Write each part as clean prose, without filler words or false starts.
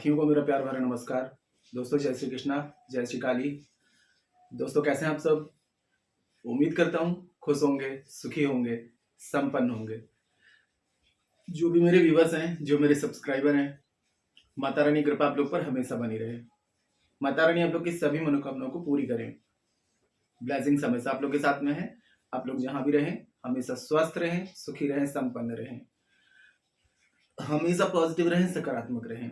साथियों को मेरा प्यार भरा नमस्कार। दोस्तों जय श्री कृष्णा, जय श्री काली। दोस्तों कैसे हैं आप सब? उम्मीद करता हूँ खुश होंगे, सुखी होंगे, संपन्न होंगे। जो भी मेरे व्यूवर्स हैं, जो मेरे सब्सक्राइबर हैं, माता रानी कृपा आप लोग पर हमेशा बनी रहे। माता रानी आप लोग की सभी मनोकामनाओं को पूरी करें। ब्लेसिंग्स हमेशा आप लोग के साथ में है। आप लोग जहां भी रहें हमेशा स्वस्थ रहें, सुखी रहें, संपन्न रहें, हमेशा पॉजिटिव रहें, सकारात्मक रहें।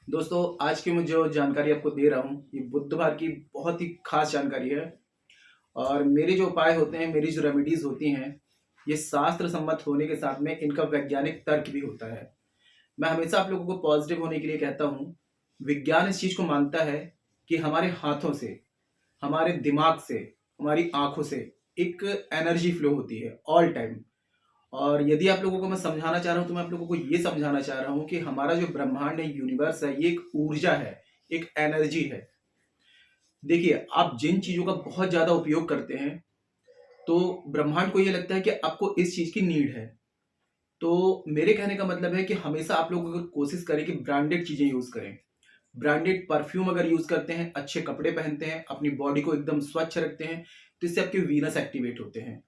दोस्तों आज की मैं जो जानकारी आपको दे रहा हूँ ये बुधवार की बहुत ही खास जानकारी है। और मेरे जो उपाय होते हैं, मेरी जो रेमेडीज होती हैं, ये शास्त्र सम्मत होने के साथ में इनका वैज्ञानिक तर्क भी होता है। मैं हमेशा आप लोगों को पॉजिटिव होने के लिए कहता हूँ। विज्ञान इस चीज को मानता है कि हमारे हाथों से, हमारे दिमाग से, हमारी आंखों से एक एनर्जी फ्लो होती है ऑल टाइम। और यदि आप लोगों को मैं समझाना चाह रहा हूं तो मैं आप लोगों को ये समझाना चाह रहा हूं कि हमारा जो ब्रह्मांड है, यूनिवर्स है, ये एक ऊर्जा है, एक एनर्जी है। देखिए, आप जिन चीजों का बहुत ज्यादा उपयोग करते हैं तो ब्रह्मांड को ये लगता है कि आपको इस चीज की नीड है। तो मेरे कहने का मतलब है कि हमेशा आप लोग अगर कोशिश करें कि ब्रांडेड चीजें यूज करें, ब्रांडेड परफ्यूम अगर यूज करते हैं, अच्छे कपड़े पहनते हैं, अपनी बॉडी को एकदम स्वच्छ रखते हैं, तो इससे आपके वीनस एक्टिवेट होते हैं।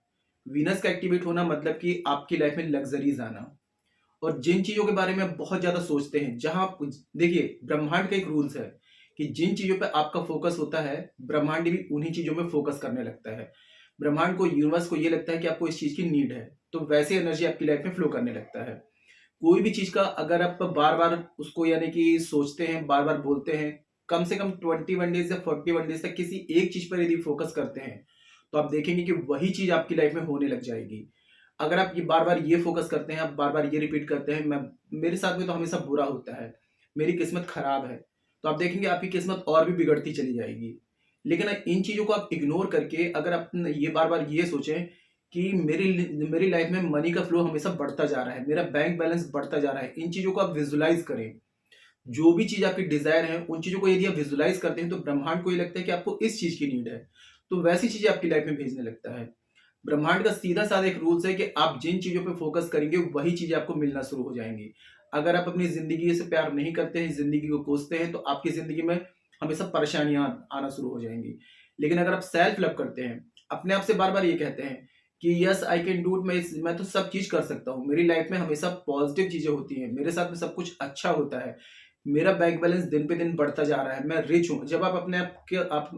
वीनस का एक्टिवेट होना मतलब कि आपकी लाइफ में लग्जरीज आना। और जिन चीजों के बारे में आप बहुत ज्यादा सोचते हैं, जहां देखिए, ब्रह्मांड का एक रूल्स है कि जिन चीजों पे आपका फोकस होता है, ब्रह्मांड भी उन्हीं चीजों में फोकस करने लगता है। ब्रह्मांड को, यूनिवर्स को ये लगता है कि आपको इस चीज की नीड है, तो वैसे एनर्जी आपकी लाइफ में फ्लो करने लगता है। कोई भी चीज का अगर आप बार बार उसको यानी कि सोचते हैं, बार बार बोलते हैं, कम से कम 21 डेज या 41 डेज तक किसी एक चीज पर यदि फोकस करते हैं, तो आप देखेंगे कि वही चीज आपकी लाइफ में होने लग जाएगी। अगर आप ये बार बार ये फोकस करते हैं, आप बार बार ये रिपीट करते हैं, मैं मेरे साथ में तो हमेशा बुरा होता है, मेरी किस्मत खराब है, तो आप देखेंगे आपकी किस्मत और भी बिगड़ती चली जाएगी। लेकिन इन चीजों को आप इग्नोर करके अगर आप ये बार बार ये सोचें कि मेरी मेरी लाइफ में मनी का फ्लो हमेशा बढ़ता जा रहा है, मेरा बैंक बैलेंस बढ़ता जा रहा है, इन चीजों को आप विजुलाइज करें। जो भी चीज आपकी डिजायर है, उन चीजों को यदि आप विजुलाइज करते हैं तो ब्रह्मांड को ये लगता है कि आपको इस चीज की नीड है, तो वैसी चीजें आपकी लाइफ में भेजने लगता है। ब्रह्मांड का सीधा साधा एक रूल्स है कि आप जिन चीजों पे फोकस करेंगे वही चीजें आपको मिलना शुरू हो जाएंगी। अगर आप अपनी जिंदगी से प्यार नहीं करते हैं, जिंदगी को कोसते हैं, तो आपकी जिंदगी में हमेशा परेशानियां आना शुरू हो जाएंगी। लेकिन अगर आप सेल्फ लव करते हैं, अपने आप से बार बार ये कहते हैं कि yes I can do it, मैं तो सब चीज कर सकता हूँ, मेरी लाइफ में हमेशा पॉजिटिव चीजें होती हैं, मेरे साथ में सब कुछ अच्छा होता है, मेरा बैंक बैलेंस दिन पे दिन बढ़ता जा रहा है, मैं रिच हूं। जब आप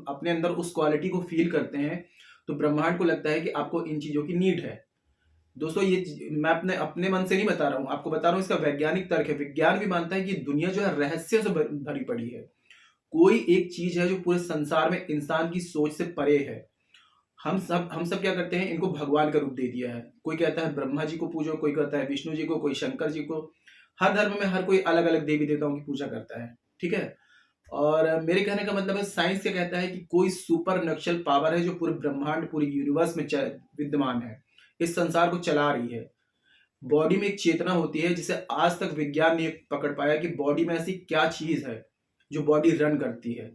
अपने अंदर उस क्वालिटी को फील करते हैं, तो ब्रह्मांड को लगता है कि आपको इन चीजों की नीड है। दोस्तों ये मैं अपने अपने मन से नहीं बता रहा हूं, आपको बता रहा हूं, इसका वैज्ञानिक तर्क है। विज्ञान भी मानता है कि दुनिया जो है रहस्यों से भरी पड़ी है। कोई एक चीज है जो पूरे संसार में इंसान की सोच से परे है। हम सब क्या करते हैं, इनको भगवान का रूप दे दिया है। कोई कहता है ब्रह्मा जी को पूजो, कोई कहता है विष्णु जी को, कोई शंकर जी को। हर धर्म में हर कोई अलग अलग देवी देवताओं की पूजा करता है, ठीक है। और मेरे कहने का मतलब है, साइंस क्या कहता है कि कोई सुपर नेचुरल पावर है जो पूरे ब्रह्मांड, पूरे यूनिवर्स में विद्यमान है, इस संसार को चला रही है। बॉडी में एक चेतना होती है जिसे आज तक विज्ञान ने पकड़ पाया कि बॉडी में ऐसी क्या चीज है जो बॉडी रन करती है।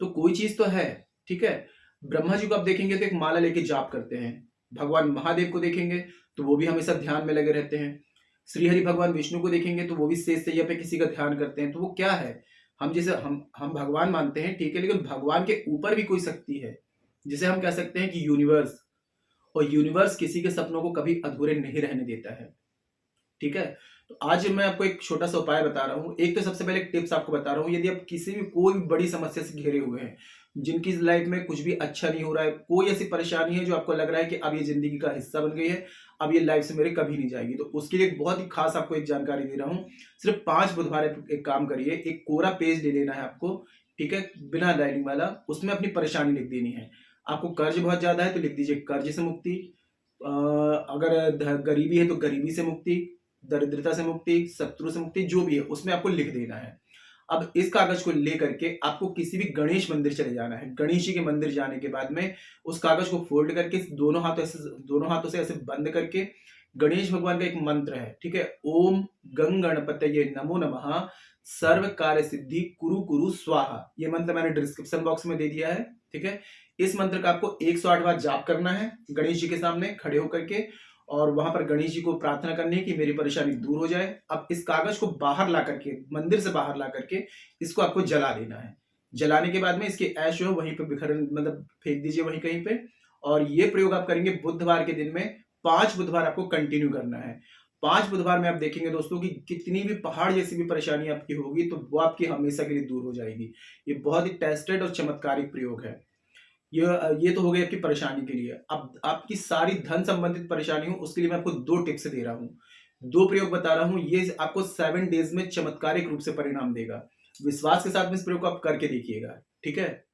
तो कोई चीज तो है, ठीक है। ब्रह्मा जी को आप देखेंगे तो एक माला लेके जाप करते हैं। भगवान महादेव को देखेंगे तो वो भी हमेशा ध्यान में लगे रहते हैं। श्री हरि भगवान विष्णु को देखेंगे तो वो भी शेष सैया पे किसी का ध्यान करते हैं। तो वो क्या है, हम जैसे हम भगवान मानते हैं, ठीक है, लेकिन भगवान के ऊपर भी कोई शक्ति है जिसे हम कह सकते हैं कि यूनिवर्स। और यूनिवर्स किसी के सपनों को कभी अधूरे नहीं रहने देता है, ठीक है। तो आज मैं आपको एक छोटा सा उपाय बता रहा हूँ। एक तो सबसे पहले एक टिप्स आपको बता रहा हूँ, यदि आप किसी भी कोई भी बड़ी समस्या से घिरे हुए हैं, जिनकी लाइफ में कुछ भी अच्छा नहीं हो रहा है, कोई ऐसी परेशानी है जो आपको लग रहा है कि अब ये जिंदगी का हिस्सा बन गई है, अब ये लाइफ से मेरे कभी नहीं जाएगी, तो उसके लिए एक बहुत ही खास आपको एक जानकारी दे रहा हूँ। सिर्फ 5 बुधवार एक काम करिए, एक कोरा पेज ले लेना है आपको, ठीक है, बिना लाइनिंग वाला। उसमें अपनी परेशानी लिख देनी है। आपको कर्ज बहुत ज्यादा है तो लिख दीजिए कर्ज से मुक्ति। अगर गरीबी है तो गरीबी से मुक्ति, दरिद्रता से मुक्ति, शत्रु से मुक्ति, जो भी है उसमें आपको लिख देना है। अब इस कागज को लेकर के आपको किसी भी गणेश मंदिर चले जाना है। गणेश जी के मंदिर जाने के बाद में उस कागज को फोल्ड करके दोनों हाथों से ऐसे बंद करके गणेश भगवान का एक मंत्र है, ठीक है, ओम गंग गणपतये नमो नमः सर्व कार्य सिद्धि कुरु कुरु स्वाहा। ये मंत्र मैंने डिस्क्रिप्शन बॉक्स में दे दिया है, ठीक है। इस मंत्र का आपको 108 बार जाप करना है गणेश जी के सामने खड़े होकर के। और वहां पर गणेश जी को प्रार्थना करनी है कि मेरी परेशानी दूर हो जाए। अब इस कागज को बाहर ला करके, मंदिर से बाहर ला करके इसको आपको जला देना है। जलाने के बाद में इसकी ऐश जो है वहीं पे बिखर मतलब फेंक दीजिए वहीं कहीं पे। और ये प्रयोग आप करेंगे बुधवार के दिन में, 5 बुधवार आपको कंटिन्यू करना है। 5 बुधवार में आप देखेंगे दोस्तों कि कितनी भी पहाड़ जैसी भी परेशानी आपकी होगी तो वो आपकी हमेशा के लिए दूर हो जाएगी। ये बहुत ही टेस्टेड और चमत्कारिक प्रयोग है। ये तो हो गई आपकी परेशानी के लिए। अब आपकी सारी धन संबंधित परेशानी हो उसके लिए मैं आपको 2 टिप्स दे रहा हूँ, 2 प्रयोग बता रहा हूँ। ये आपको 7 डेज में चमत्कारिक रूप से परिणाम देगा। विश्वास के साथ में इस प्रयोग को आप करके देखिएगा, ठीक है।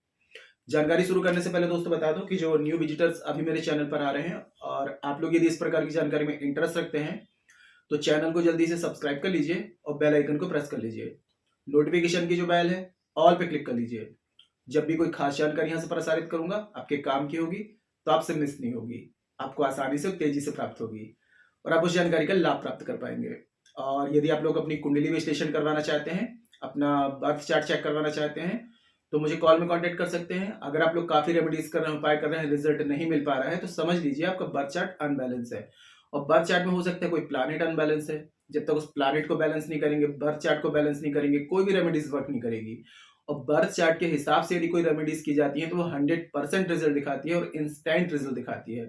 जानकारी शुरू करने से पहले दोस्तों बता दूं कि जो न्यू विजिटर्स अभी मेरे चैनल पर आ रहे हैं और आप लोग यदि इस प्रकार की जानकारी में इंटरेस्ट रखते हैं तो चैनल को जल्दी से सब्सक्राइब कर लीजिए और बेल आइकन को प्रेस कर लीजिए। नोटिफिकेशन की जो बेल है ऑल पे क्लिक कर लीजिए। जब भी कोई खास जानकारी यहाँ से प्रसारित करूंगा आपके काम की होगी तो आपसे मिस नहीं होगी, आपको आसानी से तेजी से प्राप्त होगी और आप उस जानकारी का लाभ प्राप्त कर पाएंगे। और यदि आप लोग अपनी कुंडली विश्लेषण करवाना चाहते हैं, अपना बर्थ चार्ट चेक करवाना चाहते हैं तो मुझे कॉल में कांटेक्ट कर सकते हैं। अगर आप लोग काफी रेमेडीज कर रहे हैं, उपाय कर रहे हैं, रिजल्ट नहीं मिल पा रहा है तो समझ लीजिए आपका बर्थ चार्ट अनबैलेंस है। और बर्थ चार्ट में हो सकता है कोई प्लैनेट अनबैलेंस है। जब तक उस प्लैनेट को बैलेंस नहीं करेंगे, बर्थ चार्ट को बैलेंस नहीं करेंगे, कोई भी रेमेडीज वर्क नहीं करेगी। और बर्थ चार्ट के हिसाब से यदि कोई रेमेडीज की जाती है तो वो 100% रिजल्ट दिखाती है और इंस्टेंट रिजल्ट दिखाती है।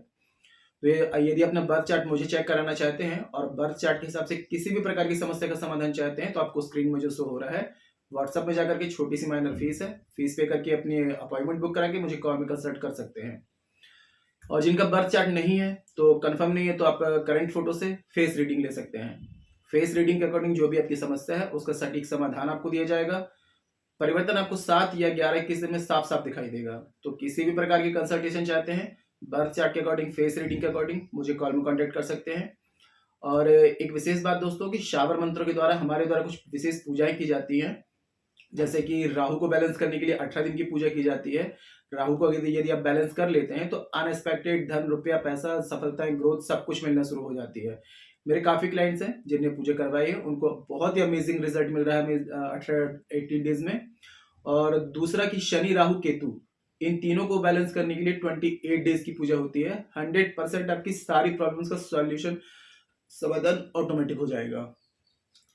तो यदि अपना बर्थ चार्ट मुझे चेक कराना चाहते हैं और बर्थ चार्ट के हिसाब से किसी भी प्रकार की समस्या का समाधान चाहते हैं तो आपको स्क्रीन में जो शो हो रहा है व्हाट्सएप में जाकर के छोटी सी माइनर फीस है, फीस पे करके अपनी अपॉइंटमेंट बुक करा के मुझे कॉल में कंसल्ट कर सकते हैं। और जिनका बर्थ चार्ट नहीं है तो कंफर्म नहीं है तो आप करंट फोटो से फेस रीडिंग ले सकते हैं। फेस रीडिंग के अकॉर्डिंग जो भी आपकी समस्या है उसका सटीक समाधान आपको दिया जाएगा। परिवर्तन आपको 7 या 11 21 दिन में साफ साफ दिखाई देगा। तो किसी भी प्रकार की कंसल्टेशन चाहते हैं बर्थ चार्ट के अकॉर्डिंग, फेस रीडिंग के अकॉर्डिंग, मुझे कॉल में कॉन्टेक्ट कर सकते हैं। और एक विशेष बात दोस्तों कि शावर मंत्रों के द्वारा हमारे द्वारा कुछ विशेष पूजाएं की जाती हैं। जैसे कि राहु को बैलेंस करने के लिए 18 दिन की पूजा की जाती है। राहु को यदि आप बैलेंस कर लेते हैं तो अनएक्सपेक्टेड धन, रुपया, पैसा, सफलताएं, ग्रोथ सब कुछ मिलना शुरू हो जाती है। मेरे काफी क्लाइंट्स हैं जिन्हें पूजा करवाई है, उनको बहुत ही अमेजिंग रिजल्ट मिल रहा है 18 डेज में। और दूसरा कि शनि, राहु, केतु इन तीनों को बैलेंस करने के लिए 28 डेज की पूजा होती है। 100% आपकी सारी प्रॉब्लम्स का सॉल्यूशन, समाधान ऑटोमेटिक हो जाएगा।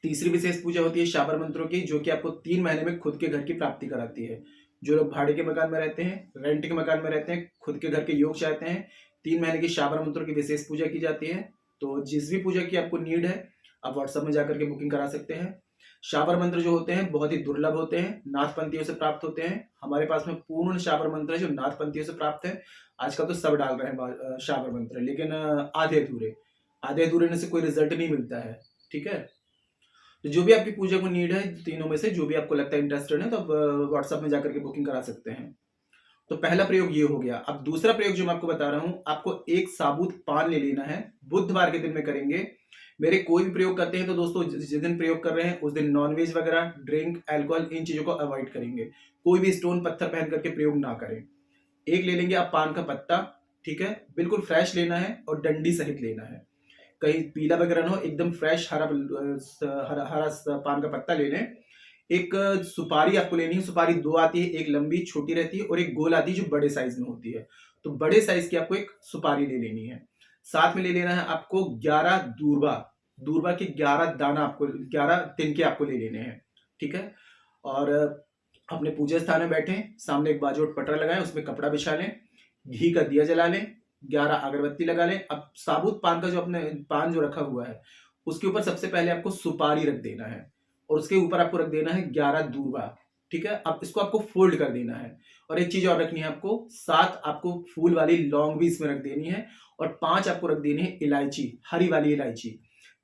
तीसरी विशेष पूजा होती है शाबर मंत्रों की, जो कि आपको 3 महीने में खुद के घर की प्राप्ति कराती है। जो लोग भाड़े के मकान में रहते हैं, रेंट के मकान में रहते हैं, खुद के घर के योग चाहते हैं, 3 महीने की शाबर मंत्रों की विशेष पूजा की जाती है। तो जिस भी पूजा की आपको नीड है आप व्हाट्सएप में जाकर के बुकिंग करा सकते हैं। शाबर मंत्र जो होते हैं बहुत ही दुर्लभ होते हैं, नाथपंथियों से प्राप्त होते हैं। हमारे पास में पूर्ण शाबर मंत्र है जो नाथपंथियों से प्राप्त है। आजकल तो सब डाल रहे हैं शाबर मंत्र, लेकिन आधे अधूरे से कोई रिजल्ट नहीं मिलता है, ठीक है। तो जो भी आपकी पूजा को नीड है, तीनों में से जो भी आपको लगता है इंटरेस्टेड है, तो आप व्हाट्सएप में जाकर के बुकिंग करा सकते हैं। तो पहला प्रयोग ये हो गया। अब दूसरा प्रयोग जो मैं आपको बता रहा हूं, आपको एक साबुत पान ले लेना है, बुधवार के दिन में करेंगे। मेरे कोई भी प्रयोग करते हैं तो दोस्तों जिस दिन प्रयोग कर रहे हैं उस दिन नॉनवेज वगैरह, ड्रिंक, अल्कोहल इन चीजों को अवॉइड करेंगे। कोई भी स्टोन पत्थर पहन करके प्रयोग ना करें। एक ले लेंगे आप पान का पत्ता, ठीक है, बिल्कुल फ्रेश लेना है और डंडी सहित लेना है, कहीं पीला वगैरह ना हो, एकदम फ्रेश हरा पान का पत्ता ले लें। एक सुपारी आपको लेनी है, सुपारी 2 आती है, एक लंबी छोटी रहती है और एक गोल आती है जो बड़े साइज में होती है। तो बड़े साइज की आपको एक सुपारी ले लेनी है। साथ में ले लेना है आपको 11 दूरबा के 11 दाना, आपको 11 तिनके आपको ले लेने हैं, ठीक है। और अपने पूजा स्थान में बैठे, सामने एक बाजूट पटरा लगाएं, उसमें कपड़ा बिछा लें, घी का दिया जला लें, 11 अगरबत्ती लगा लें। अब साबुत पान का जो अपने पान जो रखा हुआ है उसके ऊपर सबसे पहले आपको सुपारी रख देना है और उसके ऊपर आपको रख देना है 11 दूरबा, ठीक है। अब इसको आपको फोल्ड कर देना है। और एक चीज और रखनी है आपको, 7 आपको फूल वाली लौंग भी इसमें रख देनी है और 5 आपको रख देनी है इलायची, हरी वाली इलायची।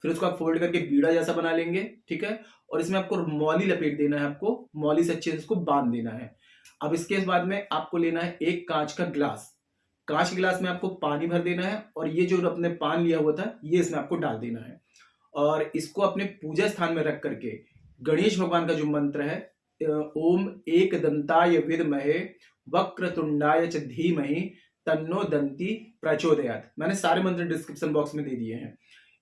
फिर उसको आप फोल्ड करके बीड़ा जैसा बना लेंगे, ठीक है। और इसमें आपको मौली लपेट देना है, आपको मौली से अच्छे से इसको बांध देना है। अब इसके बाद में आपको लेना है एक कांच का गिलास, कांच के गिलास में आपको पानी भर देना है और ये जो अपने पान लिया हुआ था ये इसमें आपको डाल देना है। और इसको अपने पूजा स्थान में रख करके गणेश भगवान का जो मंत्र है, ओम एक दंताय विद्महे वक्रतुंडाय च धीमहि तन्नो दंती प्रचोदयात्, मैंने सारे मंत्र डिस्क्रिप्शन बॉक्स में दे दिए हैं।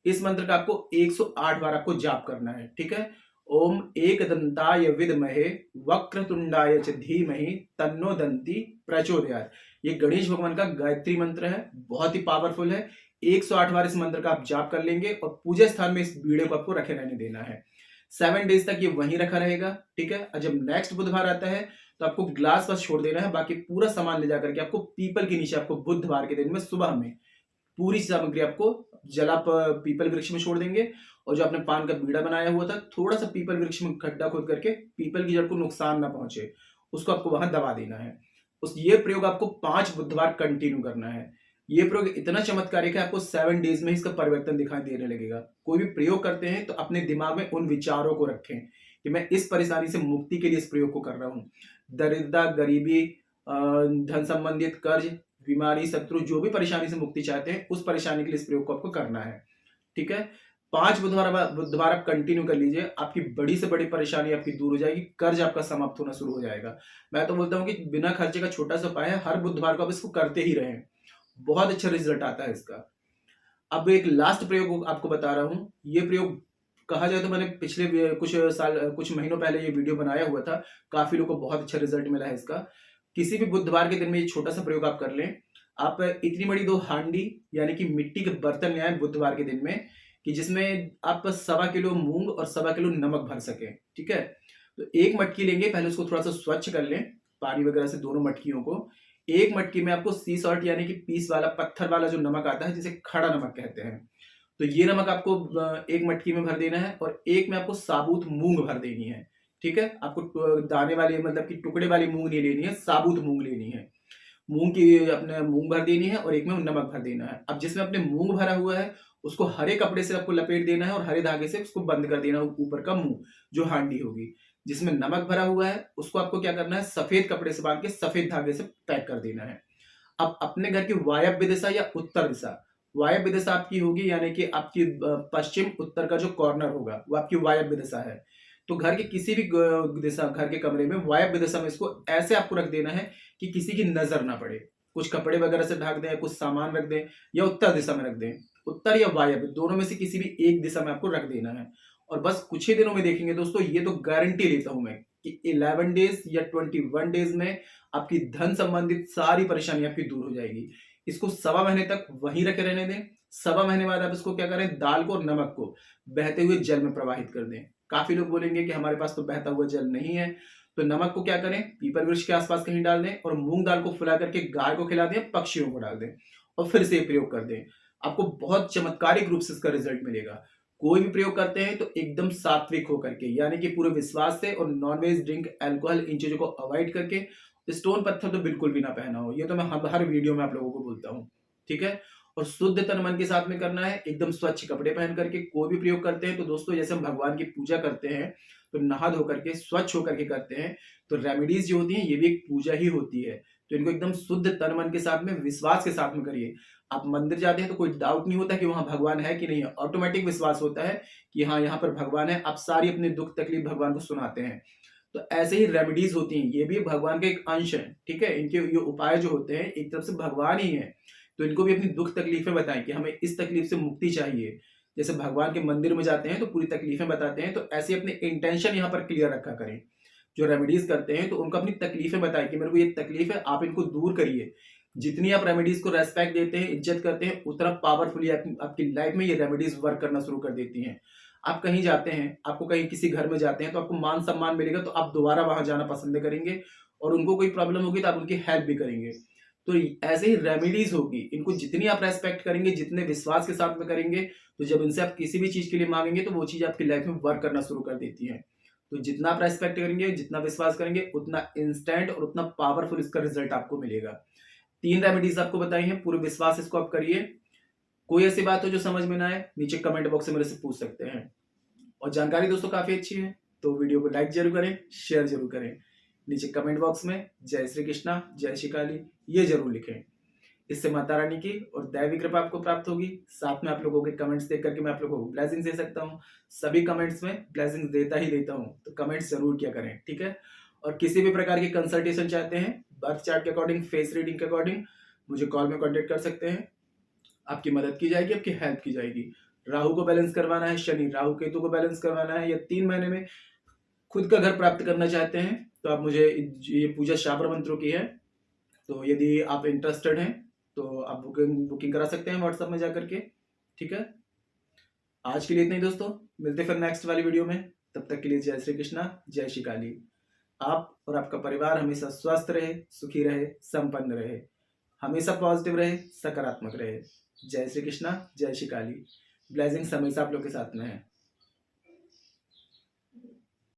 इस मंत्र का आपको 108 बार आपको जाप करना है, ठीक है। ओम एक दंताय विद्महे वक्रतुंडाय च धीमहि तन्नो दंती प्रचोदयात्। ये गणेश भगवान का गायत्री मंत्र है, बहुत ही पावरफुल है। 108 बार इस मंत्र का आप जाप कर लेंगे और पूजा स्थान में इस वीडियो को आपको रखे रहने देना है। 7 डेज तक ये वहीं रखा रहेगा, ठीक है। और जब नेक्स्ट बुधवार आता है तो आपको ग्लास बस छोड़ देना है, बाकी पूरा सामान ले जाकर के आपको पीपल के नीचे आपको बुधवार के दिन में सुबह में पूरी सामग्री आपको जला पीपल वृक्ष में छोड़ देंगे। और जो आपने पान का बीड़ा बनाया हुआ था, थोड़ा सा पीपल वृक्ष में गड्ढा खोद करके पीपल की जड़ को नुकसान ना पहुंचे, उसको आपको वहां दबा देना है। ये प्रयोग आपको 5 बुधवार कंटिन्यू करना है। ये प्रयोग इतना चमत्कारिक है, आपको 7 डेज में इसका परिवर्तन दिखाई देने लगेगा। कोई भी प्रयोग करते हैं तो अपने दिमाग में उन विचारों को रखें कि मैं इस परेशानी से मुक्ति के लिए इस प्रयोग को कर रहा हूँ। दरिद्रता, गरीबी, धन संबंधित कर्ज, बीमारी, शत्रु, जो भी परेशानी से मुक्ति चाहते हैं उस परेशानी के लिए इस प्रयोग को आपको करना है, ठीक है। 5 बुधवार आप कंटिन्यू कर लीजिए, आपकी बड़ी से बड़ी परेशानी आपकी दूर हो जाएगी, कर्ज आपका समाप्त होना शुरू हो जाएगा। मैं तो बोलता हूँ कि बिना खर्चे का छोटा सा उपाय है, हर बुधवार को आप इसको करते ही रहें, बहुत अच्छा रिजल्ट आता है इसका। अब एक लास्ट प्रयोग आपको बता रहा हूँ। ये प्रयोग कहा जाए तो मैंने पिछले कुछ महीनों पहले ये वीडियो बनाया हुआ था, काफी लोगों को बहुत अच्छा रिजल्ट मिला है इसका। किसी भी बुधवार के दिन में ये छोटा सा प्रयोग आप कर लें। आप इतनी बड़ी 2 हांडी यानी कि मिट्टी के बर्तन ले आए बुधवार के दिन में, कि जिसमें आप 1.25 किलो मूंग और 1.25 किलो नमक भर सके, ठीक है। तो एक मटकी लेंगे, पहले उसको थोड़ा सा स्वच्छ कर लें पानी वगैरह से, दोनों मटकियों को। एक मटकी में आपको सी सॉल्ट यानी कि पीस वाला, पत्थर वाला जो नमक आता है, जिसे खड़ा नमक कहते हैं, तो ये नमक आपको एक मटकी में भर देना है। और एक में आपको साबुत मूंग भर देनी है, ठीक है। आपको दाने वाली मतलब कि टुकड़े वाली मूंग नहीं लेनी है, साबुत मूंग लेनी है। मूंग की अपने मूंग भर देनी है और एक में नमक भर देना है। अब जिसमें अपने मूंग भरा हुआ है उसको हरे कपड़े से आपको लपेट देना है और हरे धागे से उसको बंद कर देना है, ऊपर का मुंह जो हांडी होगी। जिसमें नमक भरा हुआ है उसको आपको क्या करना है, सफेद कपड़े से बांध के सफेद धागे से पैक कर देना है। अब अपने घर की वायव्य दिशा या उत्तर दिशा, वायव्य दिशा आपकी होगी यानी कि आपकी पश्चिम उत्तर का जो कॉर्नर होगा वो आपकी वायव्य दिशा है। तो घर के किसी भी दिशा, घर के कमरे में वायव्य दिशा में इसको ऐसे आपको रख देना है कि किसी की नजर ना पड़े। कुछ कपड़े वगैरह से ढक दें, कुछ सामान रख दें, या उत्तर दिशा में रख दें। उत्तर या वायव्य दोनों में से किसी भी एक दिशा में आपको रख देना है। और बस कुछ ही दिनों में देखेंगे दोस्तों, ये तो गारंटी लेता हूं मैं कि 11 डेज या 21 डेज में आपकी धन संबंधित सारी परेशानी आपकी दूर हो जाएगी। इसको 1.25 महीने तक वहीं रखे रहने दें। 1.25 महीने बाद आप इसको क्या करें, दाल को और नमक को बहते हुए जल में प्रवाहित कर दें। काफी लोग बोलेंगे कि हमारे पास तो बहता हुआ जल नहीं है, तो नमक को क्या करें, पीपल वृक्ष के आसपास कहीं डाल दें और मूंग दाल को फुला करके गाय को खिला दें, पक्षियों को डाल दें और फिर से प्रयोग कर दें। आपको बहुत चमत्कारिक रूप से इसका रिजल्ट मिलेगा। कोई भी प्रयोग करते हैं तो एकदम सात्विक होकर के, यानी कि पूरे विश्वास से, और नॉनवेज, ड्रिंक, अल्कोहल, इन चीजों को अवॉइड करके। स्टोन पत्थर तो बिल्कुल भी ना पहना हो, ये तो मैं हर वीडियो में आप लोगों को बोलता हूँ, ठीक है। और शुद्ध तन मन के साथ में करना है, एकदम स्वच्छ कपड़े पहन करके। कोई भी प्रयोग करते हैं तो दोस्तों, जैसे हम भगवान की पूजा करते हैं तो नहा धो करके स्वच्छ होकर के करते हैं, तो रेमेडीज जो होती हैं ये भी एक पूजा ही होती है। तो इनको एकदम शुद्ध तन मन के साथ में, विश्वास के साथ में करिए। आप मंदिर जाते हैं तो कोई डाउट नहीं होता कि वहां भगवान है कि नहीं है, ऑटोमेटिक विश्वास होता है कि हाँ यहाँ पर भगवान है। आप सारी अपने दुख तकलीफ भगवान को सुनाते हैं। तो ऐसे ही रेमेडीज होती हैं, ये भी भगवान का एक अंश है, ठीक है। इनके ये उपाय जो होते हैं एक तरफ से भगवान ही है, तो इनको भी अपनी दुख तकलीफें बताएं कि हमें इस तकलीफ से मुक्ति चाहिए। जैसे भगवान के मंदिर में जाते हैं तो पूरी तकलीफें बताते हैं, तो ऐसे अपने इंटेंशन यहाँ पर क्लियर रखा करें। जो रेमेडीज करते हैं तो उनको अपनी तकलीफें बताएं कि मेरे को ये तकलीफ है, आप इनको दूर करिए। जितनी आप रेमेडीज को रेस्पेक्ट देते हैं, इज्जत करते हैं, उतना पावरफुली आपकी लाइफ में ये रेमेडीज वर्क करना शुरू कर देती हैं। आप कहीं जाते हैं, आपको कहीं किसी घर में जाते हैं तो आपको मान सम्मान मिलेगा, तो आप दोबारा वहां जाना पसंद करेंगे, और उनको कोई प्रॉब्लम होगी तो आप उनकी हेल्प भी करेंगे। तो ऐसे ही रेमेडीज होगी, इनको जितनी आप रेस्पेक्ट करेंगे, जितने विश्वास के साथ में करेंगे, तो जब इनसे आप किसी भी चीज के लिए मांगेंगे तो वो चीज आपकी लाइफ में वर्क करना शुरू कर देती है। तो जितना आप रेस्पेक्ट करेंगे, जितना विश्वास करेंगे, उतना इंस्टेंट और उतना पावरफुल इसका रिजल्ट आपको मिलेगा। 3 रेमेडीज आपको बताई हैं, पूरे विश्वास इसको आप करिए। कोई ऐसी बात हो जो समझ में ना आए, नीचे कमेंट बॉक्स में मेरे से पूछ सकते हैं। और जानकारी दोस्तों काफी अच्छी है तो वीडियो को लाइक जरूर करें, शेयर जरूर करें। नीचे कमेंट बॉक्स में जय श्री कृष्णा, जय श्री काली ये जरूर लिखें। इससे माता रानी की और दैवी कृपा आपको प्राप्त होगी। साथ में आप लोगों के कमेंट्स देख करके मैं आप लोगों को ब्लेसिंग्स दे सकता हूँ। सभी कमेंट्स में ब्लेसिंग्स देता ही देता हूँ, तो कमेंट्स जरूर किया करें, ठीक है। और किसी भी प्रकार की कंसल्टेशन चाहते हैं, बर्थ चार्ट के अकॉर्डिंग, फेस रीडिंग के अकॉर्डिंग, मुझे कॉल में कॉन्टेक्ट कर सकते हैं। आपकी मदद की जाएगी, आपकी हेल्प की जाएगी। राहु को बैलेंस करवाना है, शनि राहु केतु को बैलेंस करवाना है, या 3 महीने में खुद का घर प्राप्त करना चाहते हैं, तो आप मुझे, ये पूजा शाबर मंत्रों की है, तो यदि आप इंटरेस्टेड हैं तो आप बुकिंग करा सकते हैं व्हाट्सएप में जा करके। ठीक है, आज के लिए इतना ही दोस्तों, मिलते फिर नेक्स्ट वाली वीडियो में। तब तक के लिए जय श्री कृष्णा, जय श्री काली। आप और आपका परिवार हमेशा स्वस्थ रहे, सुखी रहे, संपन्न रहे, हमेशा पॉजिटिव रहे, सकारात्मक रहे। जय श्री कृष्णा, जय श्री काली। ब्लेसिंग्स हमेशा आप लोग के साथ में है।